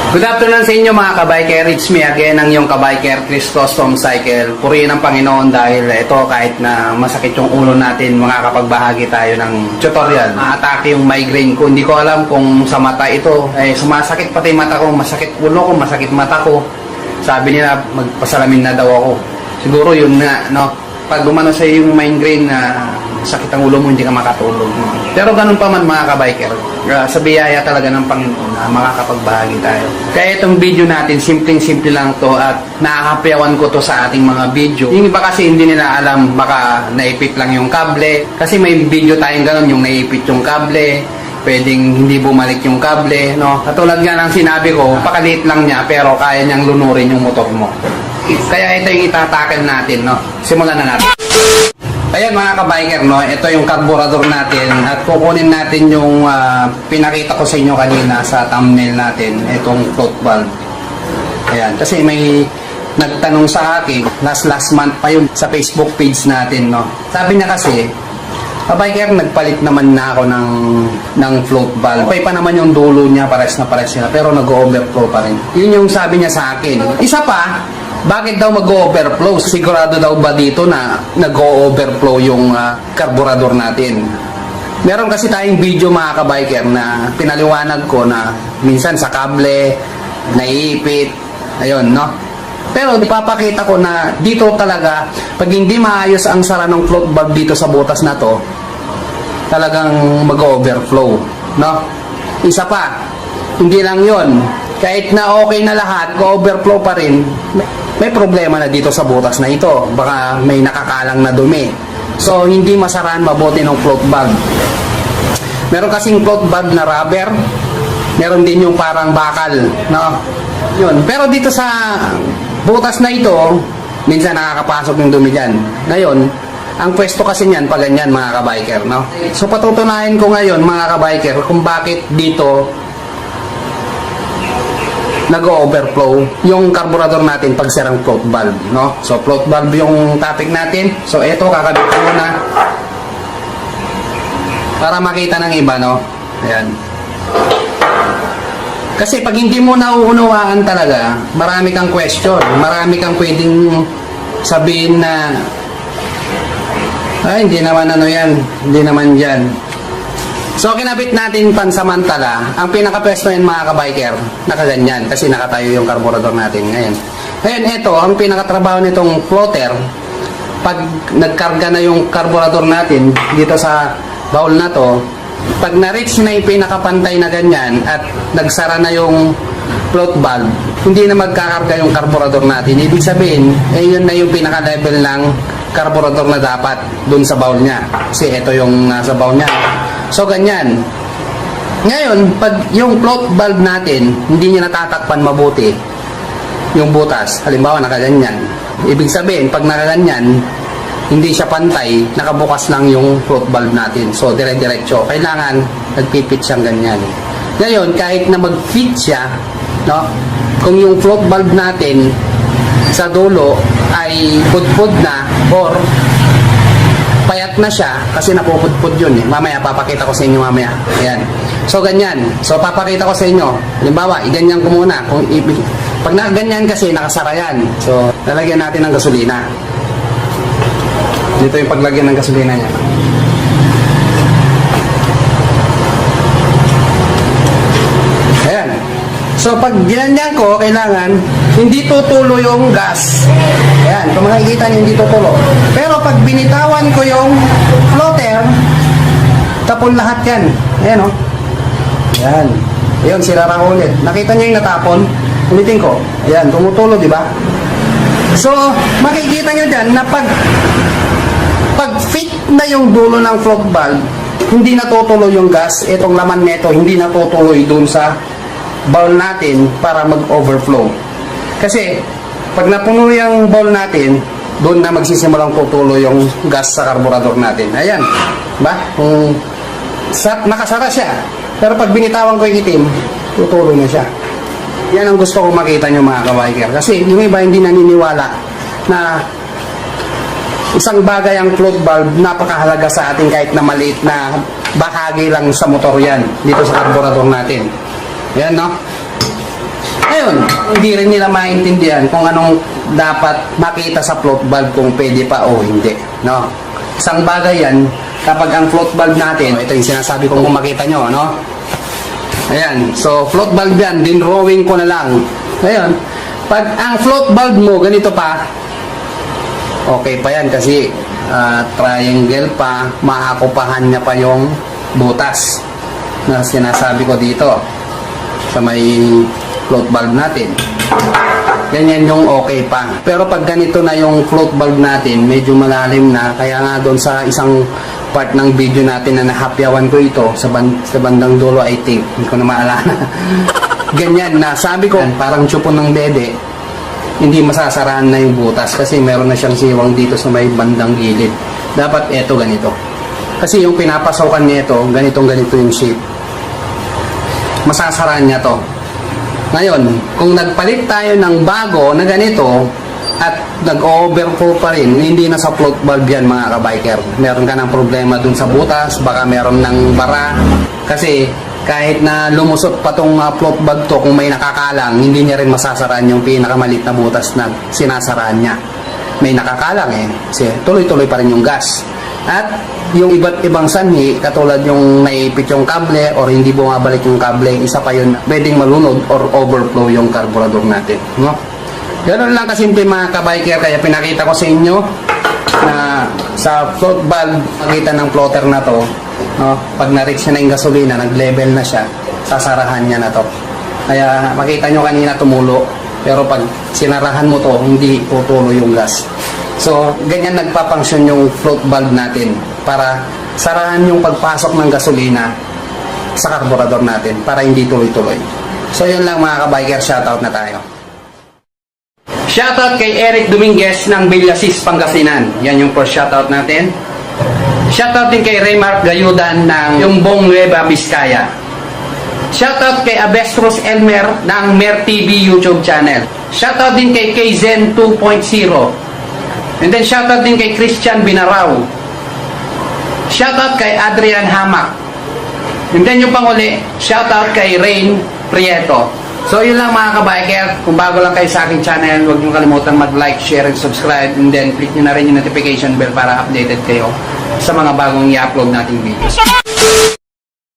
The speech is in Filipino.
Good afternoon sa inyo mga kabiker. It's me again, ang iyong kabiker, Chris Custom Cycle. Purihin ang Panginoon dahil ito kahit na masakit yung ulo natin, makakapagbahagi tayo ng tutorial. Maatake yung migraine ko. Hindi ko alam kung sa mata ito. Sumasakit pati mata ko, masakit ulo ko, masakit mata ko. Sabi nila magpasalamin na daw ako. Siguro yun nga, no? Pag gumano sa yung migraine na sakit ang ulo mo, hindi ka makatulog. Pero ganun pa man mga kabiker, sa biyaya talaga ng Panginoon na makakapagbahagi tayo. Kaya itong video natin, simpleng-simple lang to at nakakapiyawan ko to sa ating mga video. Yung iba kasi hindi nila alam, baka naipit lang yung kable. Kasi may video tayong ganun, yung naipit yung kable, pwedeng hindi bumalik yung kable, no? Katulad nga ng sinabi ko, pakaliit lang niya pero kaya niyang lunurin yung motor mo. Kaya ito yung itatakil natin, no? Simulan na natin. Ayan mga kabiker, no? Ito yung carburetor natin at kukunin natin yung pinakita ko sa inyo kanina sa thumbnail natin, itong float valve. Ayan, kasi may nagtanong sa akin, last month pa yun sa Facebook page natin, no? Sabi niya kasi, kabiker, nagpalit naman na ako ng float valve. Okay pa naman yung dulo niya, pares na pero nag-overflow pa rin. Yun yung sabi niya sa akin. Isa pa, bakit daw mag-overflow? Sigurado daw ba dito na nag-overflow yung carburetor natin? Meron kasi tayong video mga kabiker na pinaliwanag ko na minsan sa kable, naiipit, ayun, no? Pero ipapakita ko na dito talaga, pag hindi maayos ang sara ng float valve dito sa butas na to, talagang mag-overflow, no? Isa pa, hindi lang yon, kahit na okay na lahat, go-overflow pa rin, may problema na dito sa butas na ito. Baka may nakakalang na dumi. So, hindi masaraan mabuti ng float valve. Meron kasing float valve na rubber. Meron din yung parang bakal. No? Yun. Pero dito sa butas na ito, minsan nakakapasok yung dumi dyan. Ngayon, ang pwesto kasi niyan pag ganyan mga kabiker. No? So, patutunayan ko ngayon mga kabiker kung bakit dito nag-overflow yung carburetor natin pag sirang float valve, no? So, float valve yung topic natin. So, ito, kakabit ko muna para makita ng iba, no? Ayan. Kasi pag hindi mo nauunawaan talaga, marami kang question. Marami kang pwedeng sabihin na ay, hindi naman ano yan. Hindi naman yan. So, kinabit natin pansamantala. Ang pinakapwesto yan mga kabiker, nakaganyan kasi nakatayo yung carburetor natin ngayon. Ngayon, ito, ang pinakatrabaho nitong floater, pag nagkarga na yung carburetor natin dito sa bowl na to, pag na-reach na yung pinakapantay na ganyan at nagsara na yung float valve, hindi na magkakarga yung carburetor natin. Ibig sabihin, yun na yung pinaka-level ng carburetor na dapat dun sa bowl niya. Kasi ito yung nasa bowl niya. So, ganyan. Ngayon, pag yung float valve natin, hindi niya natatakpan mabuti yung butas. Halimbawa, nakaganyan. Ibig sabihin, pag nakaganyan, hindi siya pantay, nakabukas lang yung float valve natin. So, dire-diretso. Kailangan, nagpipit siyang ganyan. Ngayon, kahit na mag-fit siya, no? Kung yung float valve natin sa dulo ay pudpud na or payat na siya kasi napupudpud yun eh. Mamaya papakita ko sa inyo mamaya. Ayan. So ganyan. So papakita ko sa inyo. Halimbawa, iganyan ko muna. Pag nakaganyan kasi nakasara yan. So lalagyan natin ng gasolina. Dito yung paglagyan ng gasolina niya. Ayan. So pag ginanyan ko, kailangan hindi tutulo yung gas. Ayan, kung makikita niyo hindi tutulo. Pero pag binitawan ko yung floater, tapon lahat yan. Ayan o. Ayan. Ayan, sirara ulit. Nakita niyo yung natapon? Ulitin ko. Ayan, tumutulo, di ba? So, makikita niyo dyan na pag fit na yung dulo ng float valve, hindi natutulo yung gas. Itong laman nito, hindi natutuloy dun sa bowl natin para mag-overflow. Kasi, pag napuno yung bowl natin, doon na magsisimulang tutulo yung gas sa carburetor natin. Ayan. Ba? Kung nakasara siya. Pero pag binitawan ko yung itim, tutulo na siya. Yan ang gusto kong makita nyo mga kabiker. Kasi yung iba hindi naniniwala na isang bagay ang float valve, napakahalaga sa atin kahit na maliit na bahagi lang sa motor yan. Dito sa carburetor natin. Ayan, no? Ngayon, hindi rin nila maintindihan kung anong dapat makita sa float valve kung pwede pa o hindi. No? Isang bagay yan, kapag ang float valve natin, ito yung sinasabi kong kung makita nyo, no? Ayan, so float valve yan, dinrawing ko na lang. Ngayon, pag ang float valve mo, ganito pa, okay pa yan kasi triangle pa, maakupahan niya pa yung butas na sinasabi ko dito sa may float valve natin. Ganyan yung okay pa. Pero pag ganito na yung float valve natin, medyo malalim na, kaya nga doon sa isang part ng video natin na nahapyawan ko ito sa bandang dulo, I think, hindi ko na maalala. Ganyan na, sabi ko, parang tsupon ng dede, hindi masasarahan na yung butas kasi meron na siyang siwang dito sa may bandang gilid. Dapat eto ganito. Kasi yung pinapasokan niya ito, ganito yung shape. Masasarahan niya to. Ngayon, kung nagpalit tayo ng bago na ganito at nag-overflow pa rin, hindi na sa float valve yan mga kabiker. Meron ka ng problema dun sa butas, baka meron ng bara. Kasi kahit na lumusot pa tong float valve to, kung may nakakalang, hindi niya rin masasaraan yung pinakamalit na butas na sinasaraan niya. May nakakalang kasi tuloy-tuloy pa rin yung gas. At yung iba't ibang sanhi, katulad yung naipit yung kable or hindi bumabalik yung kable, isa pa yun, pwedeng malunod or overflow yung carburetor natin. No? Ganun lang kasimple mga kabiker, kaya pinakita ko sa inyo na sa float valve, makita ng floater na to, no? Pag na-reach na yung gasolina, nag-level na siya, sasarahan niya na to. Kaya makita nyo kanina tumulo, pero pag sinarahan mo to, hindi tutulo yung gas. So, ganyan nagpapangsyon yung float valve natin para sarahan yung pagpasok ng gasolina sa carburetor natin para hindi tuloy-tuloy. So, yun lang mga kabiker, shoutout na tayo. Shoutout kay Eric Dominguez ng Villasis, Pangasinan. Yan yung first shoutout natin. Shoutout din kay Raymark Gayudan ng Yumbong Nueva Vizcaya. Shoutout kay Abestros Elmer ng Mer TV YouTube channel. Shoutout din kay KZen 2.0. And then shoutout din kay Christian Binaraw. Shoutout kay Adrian Hamak. And then yung panguli, shoutout kay Rain Prieto. So yun lang mga kabiker. Kung bago lang kayo sa aking channel, huwag nyo kalimutan mag-like, share, and subscribe. And then click nyo na rin yung notification bell para updated kayo sa mga bagong i-upload nating videos.